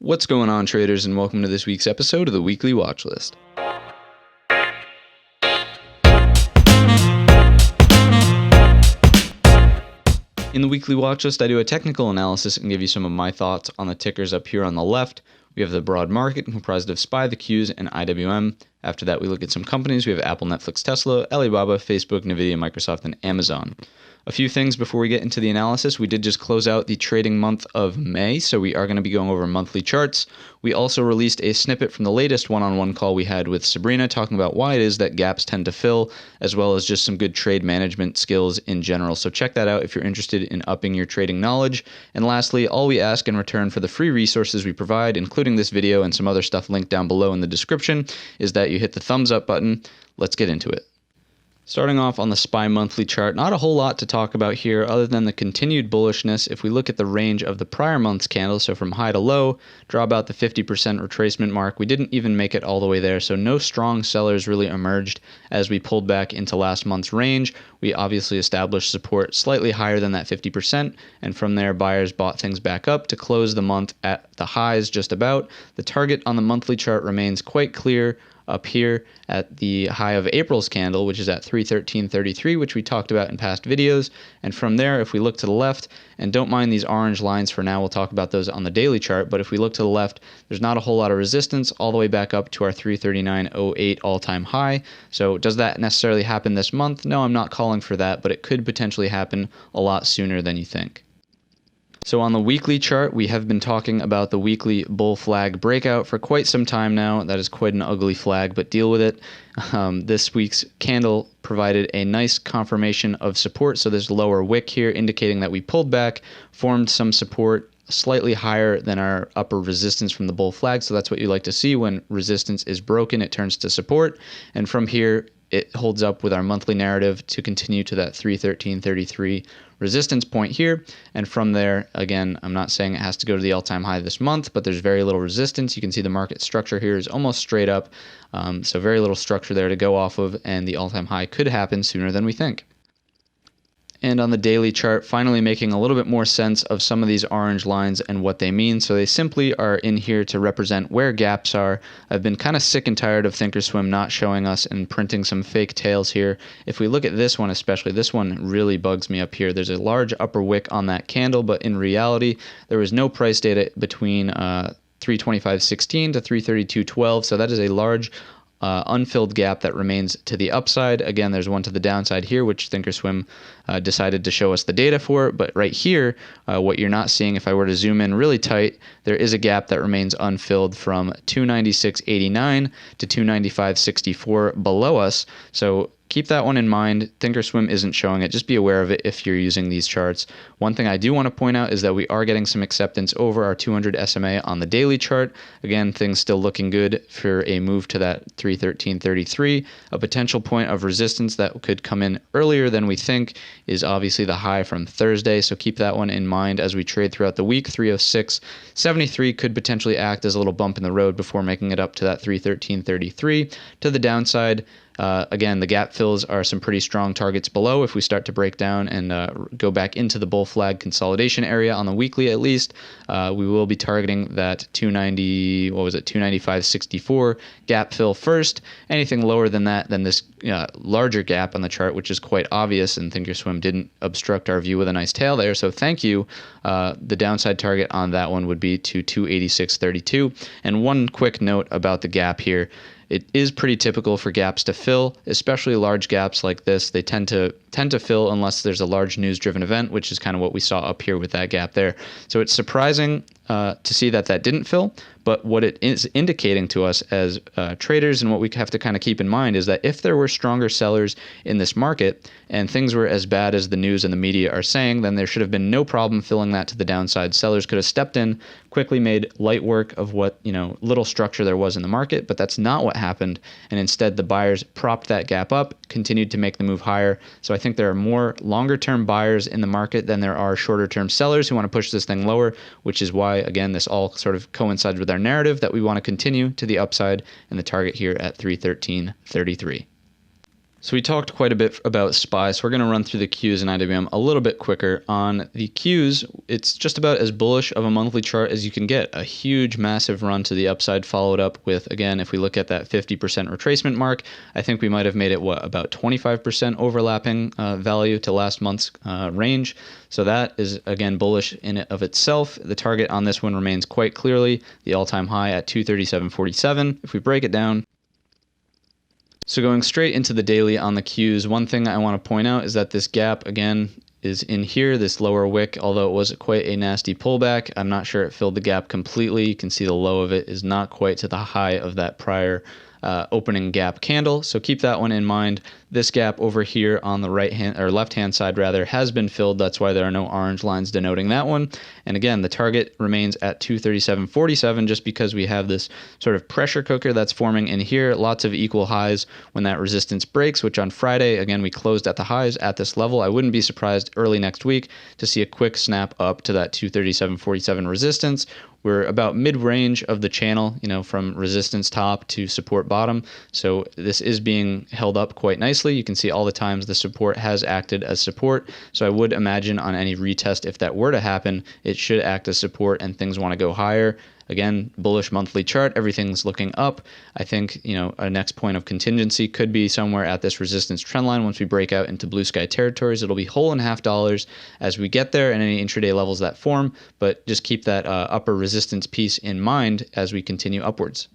What's going on, traders, and welcome to this week's episode of the Weekly Watchlist. In the Weekly Watchlist, I do a technical analysis and give you some of my thoughts on the tickers up here on the left. We have the broad market comprised of SPY, the Qs, and IWM. After that, we look at some companies. We have Apple, Netflix, Tesla, Alibaba, Facebook, NVDA, Microsoft, and Amazon. A few things before we get into the analysis. We did just close out the trading month of May, so we are going to be going over monthly charts. We also released a snippet from the latest one-on-one call we had with Sabrina, talking about why it is that gaps tend to fill, as well as just some good trade management skills in general. So check that out if you're interested in upping your trading knowledge. And lastly, all we ask in return for the free resources we provide, including this video and some other stuff linked down below in the description, is that you hit the thumbs up button. Let's get into it. Starting off on the SPY monthly chart, not a whole lot to talk about here other than the continued bullishness. If we look at the range of the prior month's candles, so from high to low, draw about the 50% retracement mark. We didn't even make it all the way there, so no strong sellers really emerged as we pulled back into last month's range. We obviously established support slightly higher than that 50%, and from there buyers bought things back up to close the month at the highs just about. The target on the monthly chart remains quite clear up here at the high of April's candle, which is at 313.33, which we talked about in past videos. And from there, if we look to the left, and don't mind these orange lines for now, we'll talk about those on the daily chart, but if we look to the left, there's not a whole lot of resistance all the way back up to our 339.08 all-time high. So does that necessarily happen this month? No, I'm not calling for that, but it could potentially happen a lot sooner than you think. So on the weekly chart, we have been talking about the weekly bull flag breakout for quite some time now. That is quite an ugly flag, but deal with it. This week's candle provided a nice confirmation of support. So this lower wick here indicating that we pulled back, formed some support slightly higher than our upper resistance from the bull flag. So that's what you like to see. When resistance is broken, it turns to support. And from here, it holds up with our monthly narrative to continue to that 313.33 resistance point here. And from there, again, I'm not saying it has to go to the all-time high this month, but there's very little resistance. You can see the market structure here is almost straight up. So very little structure there to go off of, and the all-time high could happen sooner than we think. And on the daily chart, finally making a little bit more sense of some of these orange lines and what they mean. So they simply are in here to represent where gaps are. I've been kind of sick and tired of Thinkorswim not showing us and printing some fake tails here. If we look at this one especially, this one really bugs me up here. There's a large upper wick on that candle, but in reality, there was no price data between 325.16 to 332.12. So that is a large unfilled gap that remains to the upside. Again, there's one to the downside here, which Thinkorswim decided to show us the data for. But right here, what you're not seeing, if I were to zoom in really tight, there is a gap that remains unfilled from 296.89 to 295.64 below us. So keep that one in mind. Thinkorswim isn't showing it. Just be aware of it if you're using these charts. One thing I do want to point out is that we are getting some acceptance over our 200 SMA on the daily chart. Again, things still looking good for a move to that 313.33. A potential point of resistance that could come in earlier than we think is obviously the high from Thursday. So keep that one in mind as we trade throughout the week. 306.73 could potentially act as a little bump in the road before making it up to that 313.33. To the downside, again, the gap fills are some pretty strong targets below. If we start to break down and go back into the bull flag consolidation area on the weekly at least, we will be targeting that 295.64 gap fill first. Anything lower than that, than this larger gap on the chart, which is quite obvious, and Thinkorswim didn't obstruct our view with a nice tail there, so thank you. The downside target on that one would be to 286.32. And one quick note about the gap here. It is pretty typical for gaps to fill, especially large gaps like this. They tend to fill unless there's a large news-driven event, which is kind of what we saw up here with that gap there. So it's surprising to see that didn't fill, but what it is indicating to us as traders, and what we have to kind of keep in mind, is that if there were stronger sellers in this market and things were as bad as the news and the media are saying, then there should have been no problem filling that to the downside. Sellers could have stepped in, quickly made light work of what little structure there was in the market, but that's not what happened. And instead, the buyers propped that gap up, continued to make the move higher. So I think there are more longer-term buyers in the market than there are shorter-term sellers who want to push this thing lower, which is why, again, this all sort of coincides with our narrative that we want to continue to the upside, and the target here at 313.33. So we talked quite a bit about SPY, so we're going to run through the Qs and IWM a little bit quicker. On the Qs, it's just about as bullish of a monthly chart as you can get. A huge, massive run to the upside followed up with, again, if we look at that 50% retracement mark, I think we might have made it, about 25% overlapping value to last month's range. So that is, again, bullish in and of itself. The target on this one remains quite clearly the all-time high at 237.47. If we break it down, so going straight into the daily on the Qs, one thing I want to point out is that this gap, again, is in here, this lower wick, although it was quite a nasty pullback. I'm not sure it filled the gap completely. You can see the low of it is not quite to the high of that prior opening gap candle. So keep that one in mind. This gap over here on the right hand or left hand side rather has been filled. That's why there are no orange lines denoting that one. And again, the target remains at 237.47 just because we have this sort of pressure cooker that's forming in here. Lots of equal highs when that resistance breaks, which on Friday, again, we closed at the highs at this level. I wouldn't be surprised early next week to see a quick snap up to that 237.47 resistance. We're about mid-range of the channel, from resistance top to support bottom. So this is being held up quite nicely. You can see all the times the support has acted as support. So I would imagine on any retest, if that were to happen, it should act as support and things want to go higher. Again, bullish monthly chart, everything's looking up. I think, a next point of contingency could be somewhere at this resistance trend line. Once we break out into blue sky territories, it'll be $1.50 as we get there and any intraday levels that form, but just keep that upper resistance piece in mind as we continue upwards.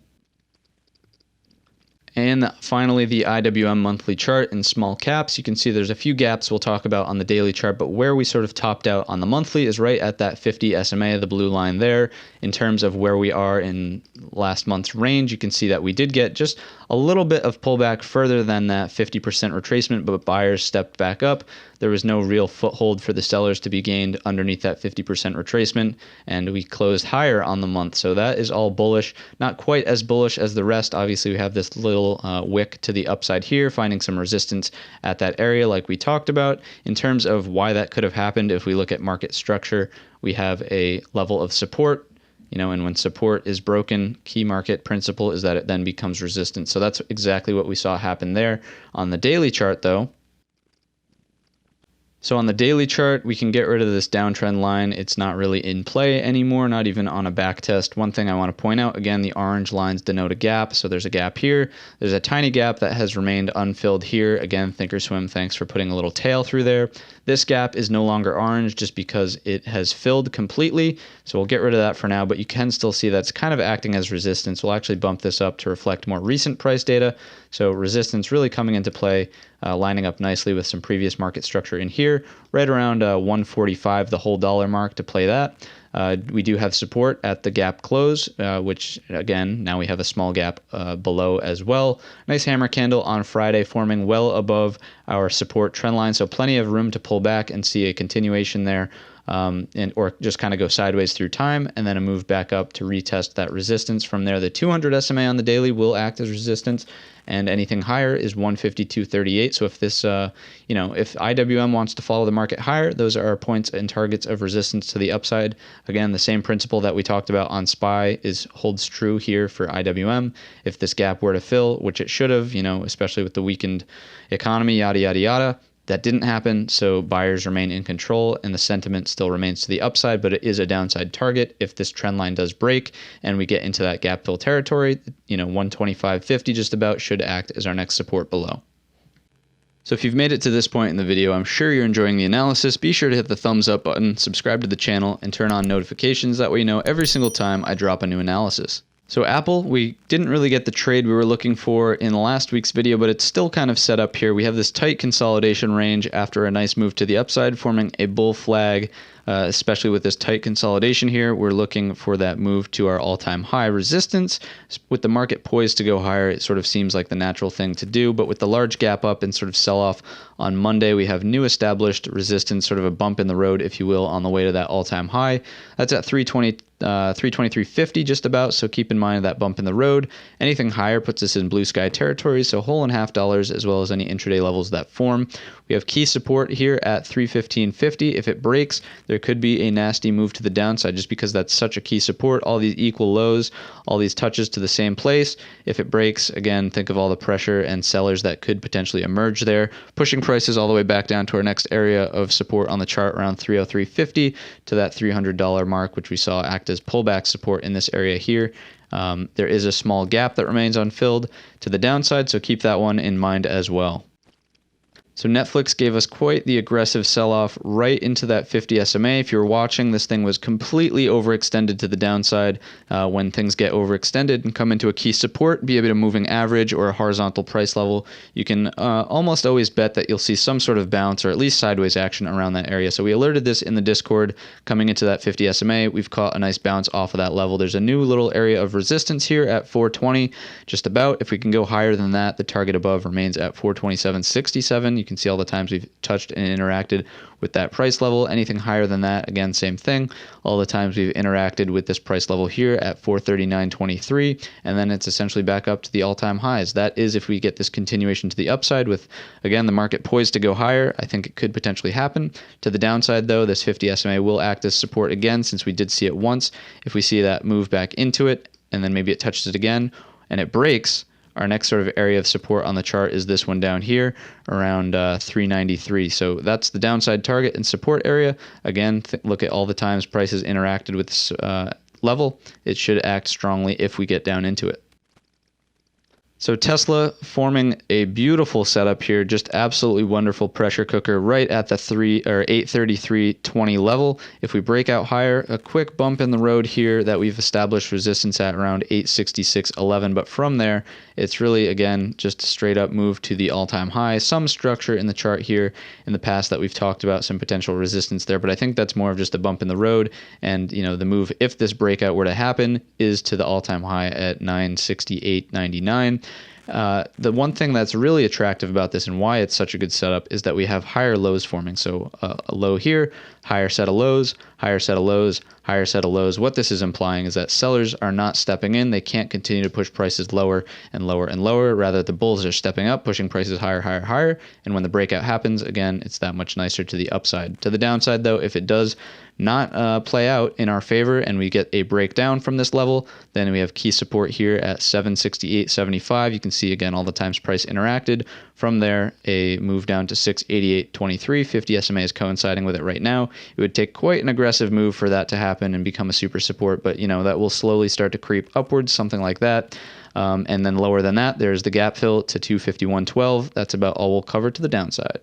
And finally, the IWM monthly chart in small caps. You can see there's a few gaps we'll talk about on the daily chart, but where we sort of topped out on the monthly is right at that 50 SMA, the blue line there. In terms of where we are in last month's range, you can see that we did get just a little bit of pullback further than that 50% retracement, but buyers stepped back up. There was no real foothold for the sellers to be gained underneath that 50% retracement, and we closed higher on the month. So that is all bullish. Not quite as bullish as the rest. Obviously, we have this little wick to the upside here, finding some resistance at that area like we talked about. In terms of why that could have happened, if we look at market structure, we have a level of support. And when support is broken, key market principle is that it then becomes resistance. So that's exactly what we saw happen there. On the daily chart, though, so on the daily chart, we can get rid of this downtrend line. It's not really in play anymore, not even on a back test. One thing I want to point out, again, the orange lines denote a gap. So there's a gap here. There's a tiny gap that has remained unfilled here. Again, Thinkorswim, thanks for putting a little tail through there. This gap is no longer orange just because it has filled completely. So we'll get rid of that for now, but you can still see that's kind of acting as resistance. We'll actually bump this up to reflect more recent price data. So resistance really coming into play, lining up nicely with some previous market structure in here, right around 145, the whole dollar mark to play that. We do have support at the gap close, which again, now we have a small gap below as well. Nice hammer candle on Friday forming well above our support trend line. So plenty of room to pull back and see a continuation there. Or just kind of go sideways through time and then a move back up to retest that resistance. From there, the 200 SMA on the daily will act as resistance, and anything higher is 152.38. So if this, if IWM wants to follow the market higher, those are our points and targets of resistance to the upside. Again, the same principle that we talked about on SPY holds true here for IWM. If this gap were to fill, which it should have, especially with the weakened economy, yada, yada, yada, that didn't happen, so buyers remain in control and the sentiment still remains to the upside, but it is a downside target. If this trend line does break and we get into that gap fill territory, 125.50 just about should act as our next support below. So if you've made it to this point in the video, I'm sure you're enjoying the analysis. Be sure to hit the thumbs up button, subscribe to the channel, and turn on notifications. That way you know every single time I drop a new analysis. So Apple, we didn't really get the trade we were looking for in last week's video, but it's still kind of set up here. We have this tight consolidation range after a nice move to the upside, forming a bull flag, especially with this tight consolidation here. We're looking for that move to our all-time high resistance. With the market poised to go higher, it sort of seems like the natural thing to do, but with the large gap up and sort of sell-off on Monday, we have new established resistance, sort of a bump in the road, if you will, on the way to that all-time high. That's at 320. 323.50 just about, so keep in mind that bump in the road. Anything higher puts us in blue sky territory, so whole and half dollars, as well as any intraday levels that form. We have key support here at 315.50. If it breaks, there could be a nasty move to the downside just because that's such a key support. All these equal lows, all these touches to the same place. If it breaks, again, think of all the pressure and sellers that could potentially emerge there, pushing prices all the way back down to our next area of support on the chart around 303.50 to that $300 mark, which we saw act as pullback support in this area here. There is a small gap that remains unfilled to the downside, so keep that one in mind as well. So Netflix gave us quite the aggressive sell-off right into that 50 SMA. If you were watching, this thing was completely overextended to the downside. When things get overextended and come into a key support, be it a moving average or a horizontal price level, you can almost always bet that you'll see some sort of bounce or at least sideways action around that area. So we alerted this in the Discord coming into that 50 SMA. We've caught a nice bounce off of that level. There's a new little area of resistance here at 420, just about. If we can go higher than that, the target above remains at 427.67. You can see all the times we've touched and interacted with that price level. Anything higher than that, again, same thing. All the times we've interacted with this price level here at 439.23, and then it's essentially back up to the all-time highs. That is if we get this continuation to the upside with, again, the market poised to go higher. I think it could potentially happen. To the downside, though, this 50 SMA will act as support again, since we did see it once. If we see that move back into it, and then maybe it touches it again, and it breaks, our next sort of area of support on the chart is this one down here around 393. So that's the downside target and support area. Again, look at all the times prices interacted with this level. It should act strongly if we get down into it. So Tesla forming a beautiful setup here, just absolutely wonderful pressure cooker right at the 833.20 level. If we break out higher, a quick bump in the road here that we've established resistance at around 866.11, but from there it's really, again, just a straight up move to the all-time high. Some structure in the chart here in the past that we've talked about, some potential resistance there, but I think that's more of just a bump in the road. And the move, if this breakout were to happen, is to the all-time high at 968.99. The one thing that's really attractive about this and why it's such a good setup is that we have higher lows forming. So a low here, higher set of lows, higher set of lows, higher set of lows. What this is implying is that sellers are not stepping in. They can't continue to push prices lower and lower and lower. Rather, the bulls are stepping up, pushing prices higher, higher, higher. And when the breakout happens, again, it's that much nicer to the upside. To the downside, though, if it does not play out in our favor and we get a breakdown from this level, then we have key support here at 768.75. You can see, again, all the times price interacted. From there, a move down to 688.23. 50 SMA is coinciding with it right now. It would take quite an aggressive move for that to happen and become a super support, but that will slowly start to creep upwards, something like that. And then lower than that, there's the gap fill to 251.12. That's about all we'll cover to the downside.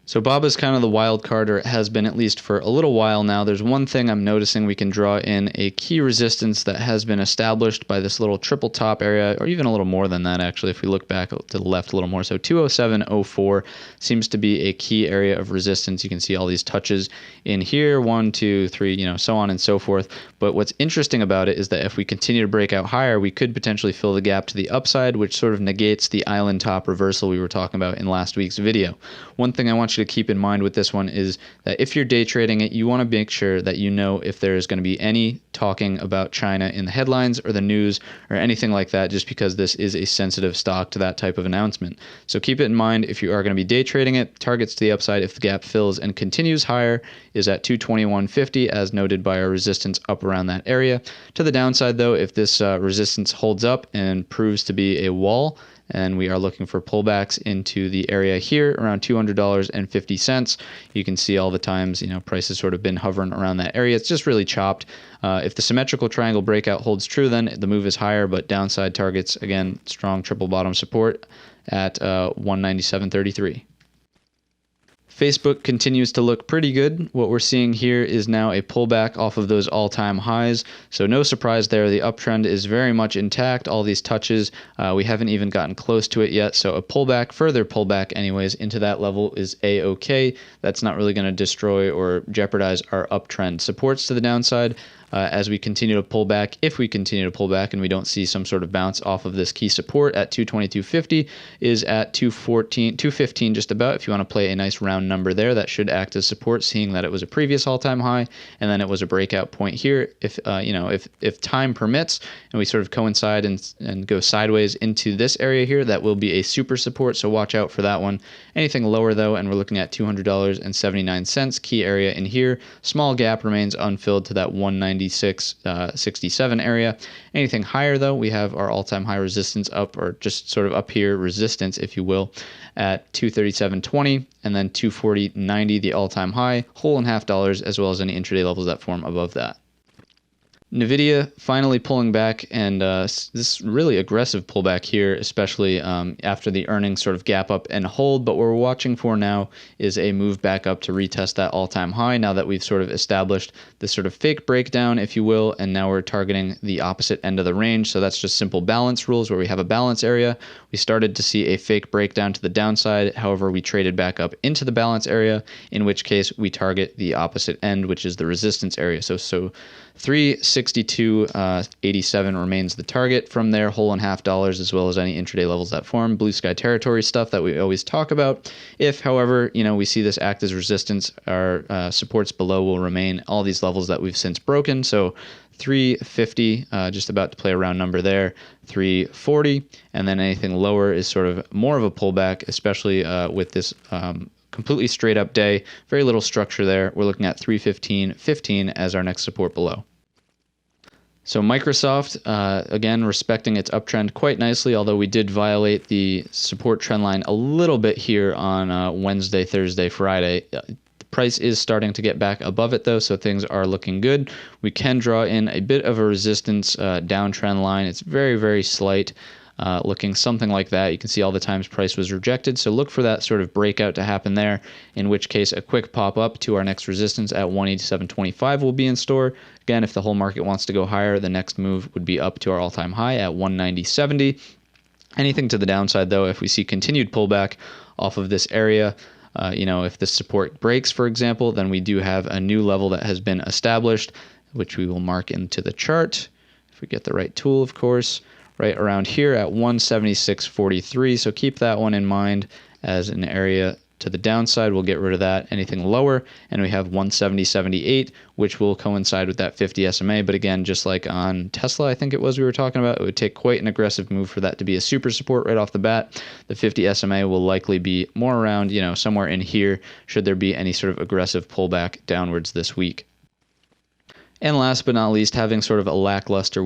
So Bob is kind of the wild card, or it has been at least for a little while now. There's one thing I'm noticing: we can draw in a key resistance that has been established by this little triple top area, or even a little more than that, actually, if we look back to the left a little more. So 207.04 seems to be a key area of resistance. You can see all these touches in here, 1, 2, 3, so on and so forth. But what's interesting about it is that if we continue to break out higher, we could potentially fill the gap to the upside, which sort of negates the island top reversal we were talking about in last week's video. One thing I want you to keep in mind with this one is that if you're day trading it, you want to make sure that if there is going to be any talking about China in the headlines or the news or anything like that, just because this is a sensitive stock to that type of announcement. So keep it in mind if you are going to be day trading it. Targets to the upside, if the gap fills and continues higher, is at 221.50, as noted by our resistance up around that area. To the downside, though, if this resistance holds up and proves to be a wall, and we are looking for pullbacks into the area here around $200.50. You can see all the times, prices sort of been hovering around that area. It's just really chopped. If the symmetrical triangle breakout holds true, then the move is higher, but downside targets, again, strong triple bottom support at 197.33. Facebook continues to look pretty good. What we're seeing here is now a pullback off of those all-time highs. So no surprise there. The uptrend is very much intact. All these touches, we haven't even gotten close to it yet. So a pullback, further pullback anyways, into that level is A-okay. That's not really going to destroy or jeopardize our uptrend. Supports to the downside, as we continue to pull back. If we continue to pull back and we don't see some sort of bounce off of this key support at 222.50, is at 215 just about. If you want to play a nice round number there, that should act as support, seeing that it was a previous all-time high and then it was a breakout point here. If if time permits and we sort of coincide and go sideways into this area here, that will be a super support, so watch out for that one. Anything lower though, and we're looking at $200.79, key area in here. Small gap remains unfilled to that 196.67 area. Anything higher though, we have our all-time high resistance up, or just sort of up here, resistance if you will, at 237.20, and then 240.90, the all-time high, whole and half dollars, as well as any intraday levels that form above that. NVDA finally pulling back, and this really aggressive pullback here, especially after the earnings sort of gap up and hold. But what we're watching for now is a move back up to retest that all-time high, now that we've sort of established this sort of fake breakdown, if you will, and now we're targeting the opposite end of the range. So that's just simple balance rules, where we have a balance area. We started to see a fake breakdown to the downside. However, we traded back up into the balance area, in which case we target the opposite end, which is the resistance area. So 362.87 remains the target. From there, whole and half dollars, as well as any intraday levels that form. Blue sky territory stuff that we always talk about. If, however, we see this act as resistance, our supports below will remain all these levels that we've since broken. So 350, just about to play a round number there, 340, and then anything lower is sort of more of a pullback, especially with this completely straight up day, very little structure there. We're looking at 315.15 as our next support below. So Microsoft, again, respecting its uptrend quite nicely, although we did violate the support trend line a little bit here on Wednesday, Thursday, Friday. The price is starting to get back above it though, so things are looking good. We can draw in a bit of a resistance downtrend line. It's very, very slight. Looking something like that. You can see all the times price was rejected, so look for that sort of breakout to happen there, in which case a quick pop up to our next resistance at 187.25 will be in store. Again, if the whole market wants to go higher, the next move would be up to our all-time high at 190.70. Anything to the downside though, if we see continued pullback off of this area, if the support breaks, for example, then we do have a new level that has been established, which we will mark into the chart, if we get the right tool, of course, right around here at 176.43. So keep that one in mind as an area to the downside. We'll get rid of that. Anything lower, and we have 170.78, which will coincide with that 50 SMA. But again, just like on Tesla, I think it was we were talking about, it would take quite an aggressive move for that to be a super support right off the bat. The 50 SMA will likely be more around, somewhere in here, should there be any sort of aggressive pullback downwards this week. And last but not least, having sort of a lackluster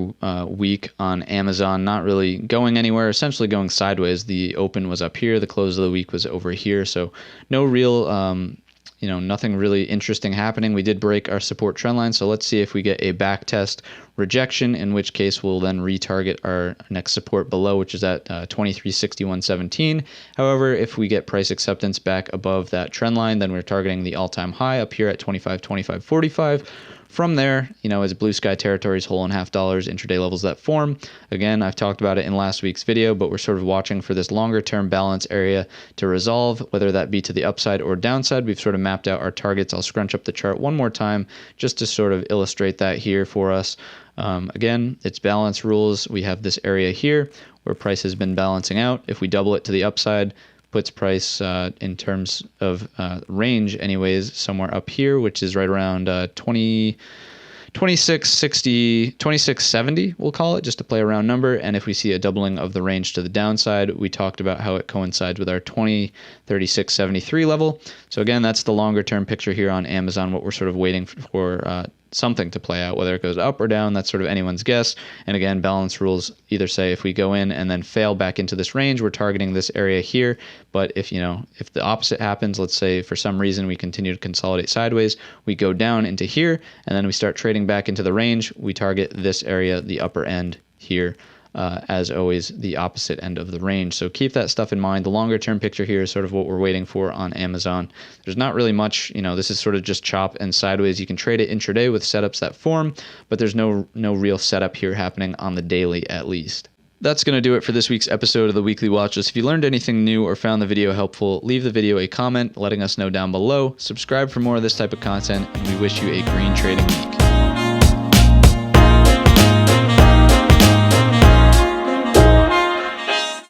week on Amazon, not really going anywhere, essentially going sideways. The open was up here, the close of the week was over here, so no real, nothing really interesting happening. We did break our support trend line, so let's see if we get a back test rejection, in which case we'll then retarget our next support below, which is at 2361.17. However, if we get price acceptance back above that trend line, then we're targeting the all-time high up here at 25.25.45. From there, as blue sky territories, whole and half dollars, intraday levels that form. Again, I've talked about it in last week's video, but we're sort of watching for this longer term balance area to resolve, whether that be to the upside or downside. We've sort of mapped out our targets. I'll scrunch up the chart one more time just to sort of illustrate that here for us. Again, it's balance rules. We have this area here where price has been balancing out. If we double it to the upside, puts price in terms of range anyways somewhere up here, which is right around 2670, we'll call it, just to play a round number. And if we see a doubling of the range to the downside, we talked about how it coincides with our 2036.73 level. So again, that's the longer term picture here on Amazon, what we're sort of waiting for something to play out, whether it goes up or down, that's sort of anyone's guess. And again, balance rules either say if we go in and then fail back into this range, we're targeting this area here. But if the opposite happens, let's say for some reason we continue to consolidate sideways, we go down into here and then we start trading back into the range, we target this area, the upper end here. As always, the opposite end of the range. So keep that stuff in mind. The longer term picture here is sort of what we're waiting for on Amazon. There's not really much, this is sort of just chop and sideways. You can trade it intraday with setups that form, but there's no real setup here happening on the daily at least. That's going to do it for this week's episode of the Weekly Watchlist. If you learned anything new or found the video helpful, leave the video a comment letting us know down below. Subscribe for more of this type of content, and we wish you a green trading week.